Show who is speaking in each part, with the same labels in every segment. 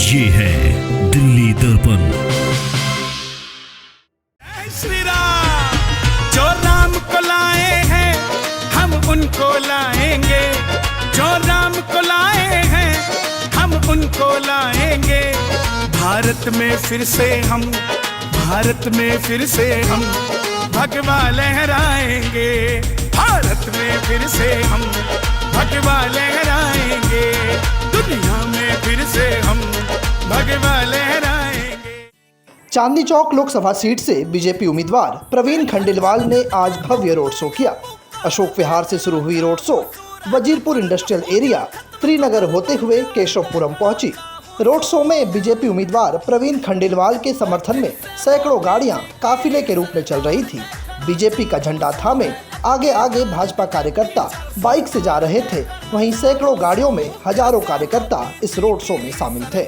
Speaker 1: ये है दिल्ली दर्पण।
Speaker 2: श्री राम जो राम को लाए हैं हम उनको लाएंगे, जो राम को लाए हैं हम उनको लाएंगे। भारत में फिर से हम, भारत में फिर से हम भगवा लहराएंगे, भारत में फिर से हम भगवा लहराएंगे, दुनिया में फिर से हम भगवा लहराएंगे।
Speaker 3: चांदनी चौक लोकसभा सीट से बीजेपी उम्मीदवार प्रवीण खंडेलवाल ने आज भव्य रोड शो किया। अशोक विहार से शुरू हुई road show Wazirpur industrial area Trinagar होते हुए केशवपुरम पहुंची। रोड शो में बीजेपी उम्मीदवार प्रवीण खंडेलवाल के समर्थन में सैकड़ों गाड़ियां काफिले के रूप में चल रही थी। बीजेपी का झंडा थामे आगे आगे भाजपा कार्यकर्ता बाइक से जा रहे थे, वहीं सैकड़ों गाड़ियों में हजारों कार्यकर्ता इस रोड शो में शामिल थे।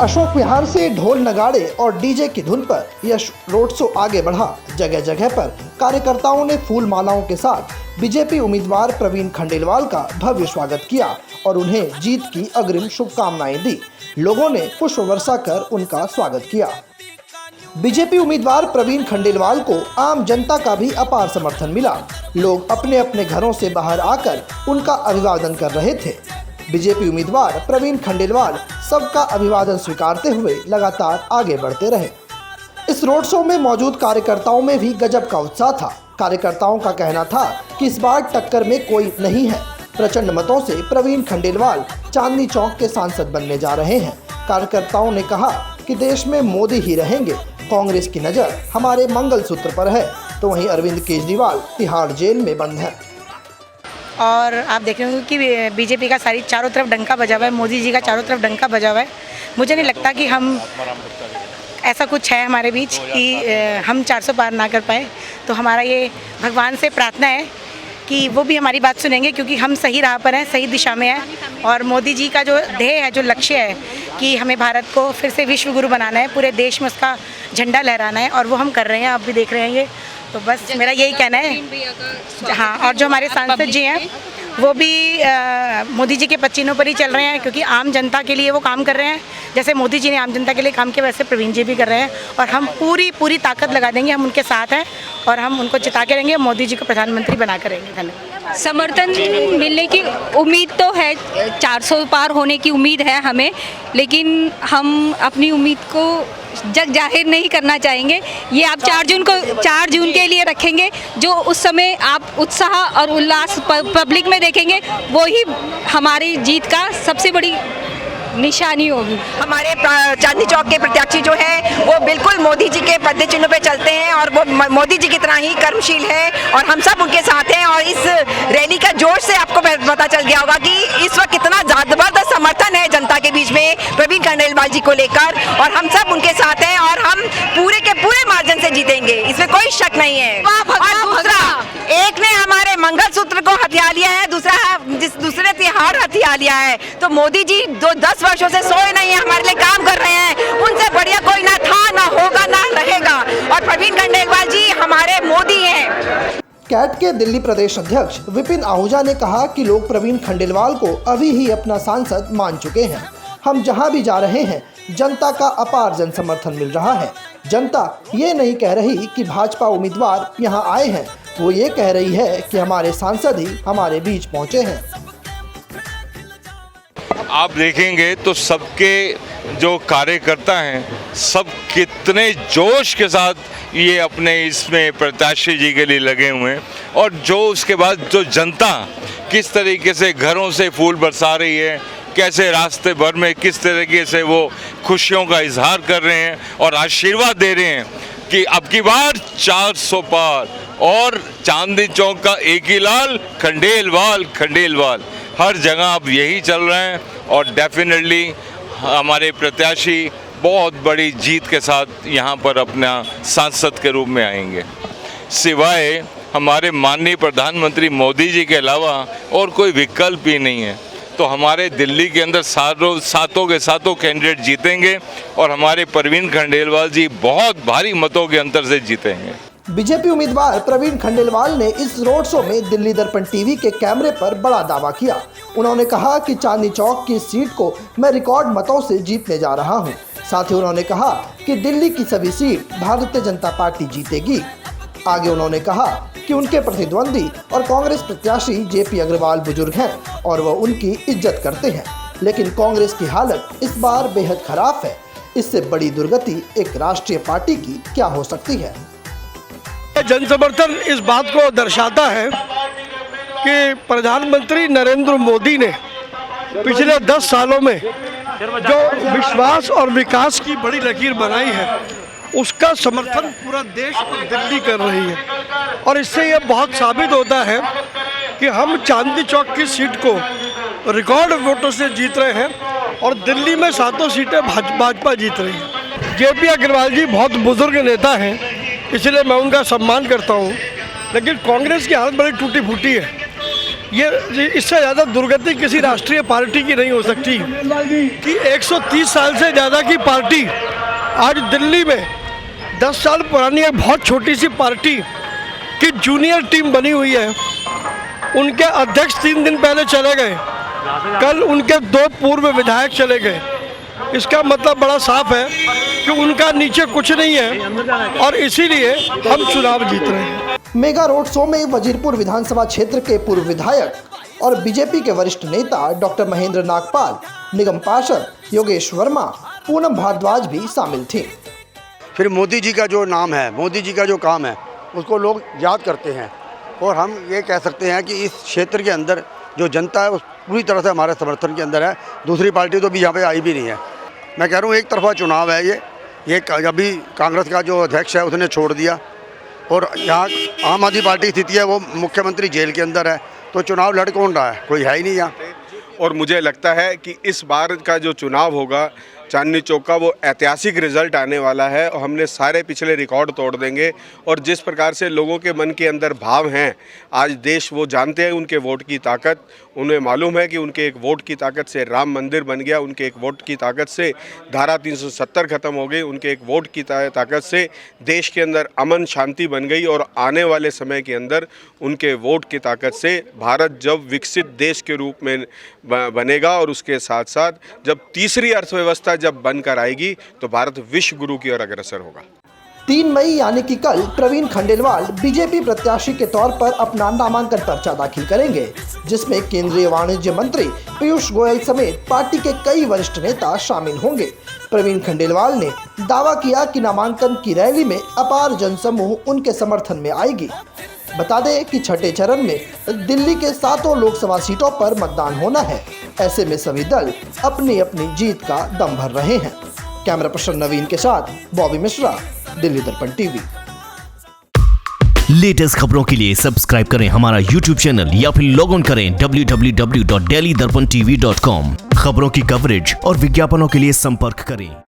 Speaker 3: अशोक विहार से ढोल नगाड़े और डीजे की धुन पर यह रोड शो आगे बढ़ा। जगह जगह पर कार्यकर्ताओं ने फूल मालाओं के साथ बीजेपी उम्मीदवार प्रवीण खंडेलवाल का भव्य स्वागत किया और उन्हें जीत की अग्रिम शुभकामनाएं दी। लोगों ने पुष्प वर्षा कर उनका स्वागत किया। बीजेपी उम्मीदवार प्रवीण खंडेलवाल को आम जनता का भी अपार समर्थन मिला। लोग अपने अपने घरों से बाहर आकर उनका अभिवादन कर रहे थे। बीजेपी उम्मीदवार प्रवीण खंडेलवाल सबका अभिवादन स्वीकारते हुए लगातार आगे बढ़ते रहे। इस रोड शो में मौजूद कार्यकर्ताओं में भी गजब का उत्साह था। कार्यकर्ताओं का कहना था कि इस बार टक्कर में कोई नहीं है। प्रचंड मतों से प्रवीण खंडेलवाल चांदनी चौक के सांसद बनने जा रहे हैं। कार्यकर्ताओं ने कहा कि देश में मोदी ही रहेंगे, कांग्रेस की नज़र हमारे मंगलसूत्र पर है, तो वहीं अरविंद केजरीवाल तिहाड़ जेल में बंद हैं।
Speaker 4: और आप देख रहे होंगे कि बीजेपी का सारी चारों तरफ डंका बजा हुआ है, मोदी जी का चारों तरफ डंका बजा हुआ है। मुझे नहीं लगता कि हम ऐसा कुछ है हमारे बीच कि हम 400 पार ना कर पाए। तो हमारा ये भगवान से प्रार्थना है कि वो भी हमारी बात सुनेंगे, क्योंकि हम सही राह पर हैं, सही दिशा में हैं। और मोदी जी का जो ध्येय है, जो लक्ष्य है कि हमें भारत को फिर से विश्व गुरु बनाना है, पूरे देश में उसका झंडा लहराना है, और वो हम कर रहे हैं। आप भी देख रहे हैं ये। तो बस मेरा यही कहना है। हाँ, और जो हमारे सांसद जी हैं वो भी मोदी जी के पच्चीनों पर ही चल रहे हैं, क्योंकि आम जनता के लिए वो काम कर रहे हैं। जैसे मोदी जी ने आम जनता के लिए काम किया, वैसे प्रवीण जी भी कर रहे हैं। और हम पूरी ताकत लगा देंगे, हम उनके साथ हैं और हम उनको जिता के रहेंगे, मोदी जी को प्रधानमंत्री बना कर रहेंगे। धन्यवाद।
Speaker 5: समर्थन मिलने की उम्मीद तो है, 400 पार होने की उम्मीद है हमें, लेकिन हम अपनी उम्मीद को जग जाहिर नहीं करना चाहेंगे। ये आप 4 जून के लिए रखेंगे। जो उस समय आप उत्साह और उल्लास पब्लिक में देखेंगे, वो ही हमारी जीत का सबसे बड़ी निशानी होगी।
Speaker 6: हमारे चांदनी चौक के प्रत्याशी जो है वो बिल्कुल मोदी जी के पद्य चिन्हों पे चलते हैं और वो मोदी जी की तरह ही कर्मशील है, और हम सब उनके साथ हैं। और इस रैली का जोश से आपको पता चल गया होगा कि इस वक्त कितना जबरदस्त समर्थन है जनता के बीच में प्रवीण खंडेलवाल जी को लेकर, और हम सब उनके साथ हैं और हम पूरे के पूरे मार्जिन से जीतेंगे, इसमें कोई शक नहीं है। और दूसरा, एक ने हमारे मंगलसूत्र को हथिया लिया है, दूसरे तिहाड़ हथिया लिया है। तो मोदी जी 10 वर्षों से सोए नहीं है, हमारे लिए काम कर रहे हैं। उनसे बढ़िया कोई ना था, ना होगा, ना रहेगा। और प्रवीण खंडेलवाल जी हमारे मोदी हैं।
Speaker 3: कैट के दिल्ली प्रदेश अध्यक्ष विपिन आहूजा ने कहा कि लोग प्रवीण खंडेलवाल को अभी ही अपना सांसद मान चुके हैं। हम जहां भी जा रहे हैं, जनता का अपार जन समर्थन मिल रहा है। जनता ये नहीं कह रही कि भाजपा उम्मीदवार यहां आए हैं, वो ये कह रही है कि हमारे सांसद ही हमारे बीच पहुंचे हैं।
Speaker 7: आप देखेंगे तो सबके जो कार्यकर्ता हैं, सब कितने जोश के साथ ये अपने इसमें प्रत्याशी जी के लिए लगे हुए हैं। और जो उसके बाद जो जनता किस तरीके से घरों से फूल बरसा रही है, कैसे रास्ते भर में किस तरीके से वो खुशियों का इजहार कर रहे हैं और आशीर्वाद दे रहे हैं कि अब की बार 400 पार, और चांदनी चौक का एक ही लाल, खंडेलवाल खंडेलवाल। हर जगह अब यही चल रहे हैं और डेफिनेटली हमारे प्रत्याशी बहुत बड़ी जीत के साथ यहाँ पर अपना सांसद के रूप में आएंगे। सिवाय हमारे माननीय प्रधानमंत्री मोदी जी के अलावा और कोई विकल्प ही नहीं है। तो हमारे दिल्ली के अंदर सातों के सातों कैंडिडेट जीतेंगे और हमारे प्रवीण खंडेलवाल जी बहुत भारी मतों के अंतर से जीतेंगे।
Speaker 3: बीजेपी उम्मीदवार प्रवीण खंडेलवाल ने इस रोड शो में दिल्ली दर्पण टीवी के कैमरे पर बड़ा दावा किया। उन्होंने कहा कि चांदनी चौक की सीट को मैं रिकॉर्ड मतों से जीतने जा रहा हूं। साथ ही उन्होंने कहा कि दिल्ली की सभी सीट भारतीय जनता पार्टी जीतेगी। आगे उन्होंने कहा कि उनके प्रतिद्वंदी और कांग्रेस प्रत्याशी जेपी अग्रवाल बुजुर्ग हैं और वह उनकी इज्जत करते हैं, लेकिन कांग्रेस की हालत इस बार बेहद खराब है। इससे बड़ी दुर्गति एक राष्ट्रीय पार्टी की क्या हो सकती है।
Speaker 8: जन समर्थन इस बात को दर्शाता है कि प्रधानमंत्री नरेंद्र मोदी ने पिछले 10 सालों में जो विश्वास और विकास की बड़ी लकीर बनाई है, उसका समर्थन पूरा देश और दिल्ली कर रही है। और इससे यह बहुत साबित होता है कि हम चांदनी चौक की सीट को रिकॉर्ड वोटों से जीत रहे हैं और दिल्ली में 7 सीटें भाजपा जीत रही है। जेपी अग्रवाल जी बहुत बुजुर्ग नेता हैं, इसलिए मैं उनका सम्मान करता हूं, लेकिन कांग्रेस की हालत बड़ी टूटी फूटी है। ये इससे ज़्यादा दुर्गति किसी राष्ट्रीय पार्टी की नहीं हो सकती कि 130 साल से ज़्यादा की पार्टी आज दिल्ली में 10 साल पुरानी एक बहुत छोटी सी पार्टी की जूनियर टीम बनी हुई है। उनके अध्यक्ष 3 दिन पहले चले गए, कल उनके 2 पूर्व विधायक चले गए। इसका मतलब बड़ा साफ है कि उनका नीचे कुछ नहीं है और इसीलिए हम चुनाव जीत रहे हैं।
Speaker 3: मेगा रोड शो में वजीरपुर विधानसभा क्षेत्र के पूर्व विधायक और बीजेपी के वरिष्ठ नेता डॉक्टर महेंद्र नागपाल, निगम पार्षद योगेश वर्मा, पूनम भारद्वाज भी शामिल थे।
Speaker 9: फिर मोदी जी का जो नाम है, मोदी जी का जो काम है, उसको लोग याद करते हैं और हम ये कह सकते हैं कि इस क्षेत्र के अंदर जो जनता है उस पूरी तरह से हमारे समर्थन के अंदर है। दूसरी पार्टी तो भी यहाँ पे आई भी नहीं है। मैं कह रहा हूँ एक तरफा चुनाव है ये अभी कांग्रेस का जो अध्यक्ष है उसने छोड़ दिया और यहाँ आम आदमी पार्टी की स्थिति है, वो मुख्यमंत्री जेल के अंदर है, तो चुनाव लड़ कौन रहा है? कोई है ही नहीं यहाँ।
Speaker 10: और मुझे लगता है कि इस बार का जो चुनाव होगा चांदनी चौक का, वो ऐतिहासिक रिजल्ट आने वाला है और हमने सारे पिछले रिकॉर्ड तोड़ देंगे। और जिस प्रकार से लोगों के मन के अंदर भाव हैं, आज देश वो जानते हैं उनके वोट की ताकत। उन्हें मालूम है कि उनके एक वोट की ताकत से राम मंदिर बन गया, उनके एक वोट की ताकत से धारा 370 खत्म हो गई, उनके एक वोट की ताकत से देश के अंदर अमन शांति बन गई। और आने वाले समय के अंदर उनके वोट की ताकत से भारत जब विकसित देश के रूप में बनेगा और उसके साथ साथ जब तीसरी अर्थव्यवस्था जब बनकर आएगी तो भारत विश्व गुरु की ओर अग्रसर होगा।
Speaker 3: 3 मई यानी कि कल प्रवीण खंडेलवाल बीजेपी प्रत्याशी के तौर पर अपना नामांकन पर्चा दाखिल करेंगे, जिसमें केंद्रीय वाणिज्य मंत्री पीयूष गोयल समेत पार्टी के कई वरिष्ठ नेता शामिल होंगे। प्रवीण खंडेलवाल ने दावा किया कि नामांकन की रैली में अपार जनसमूह उनके समर्थन में आएगी। बता दें कि छठे चरण में दिल्ली के 7 लोकसभा सीटों पर मतदान होना है। ऐसे में सभी दल अपनी अपनी जीत का दम भर रहे हैं। कैमरा पर्सन नवीन के साथ बॉबी मिश्रा, दिल्ली दर्पण टीवी।
Speaker 1: लेटेस्ट खबरों के लिए सब्सक्राइब करें हमारा YouTube चैनल या फिर लॉग ऑन करें www.delhidarpantv.com। खबरों की कवरेज और विज्ञापनों के लिए संपर्क करें।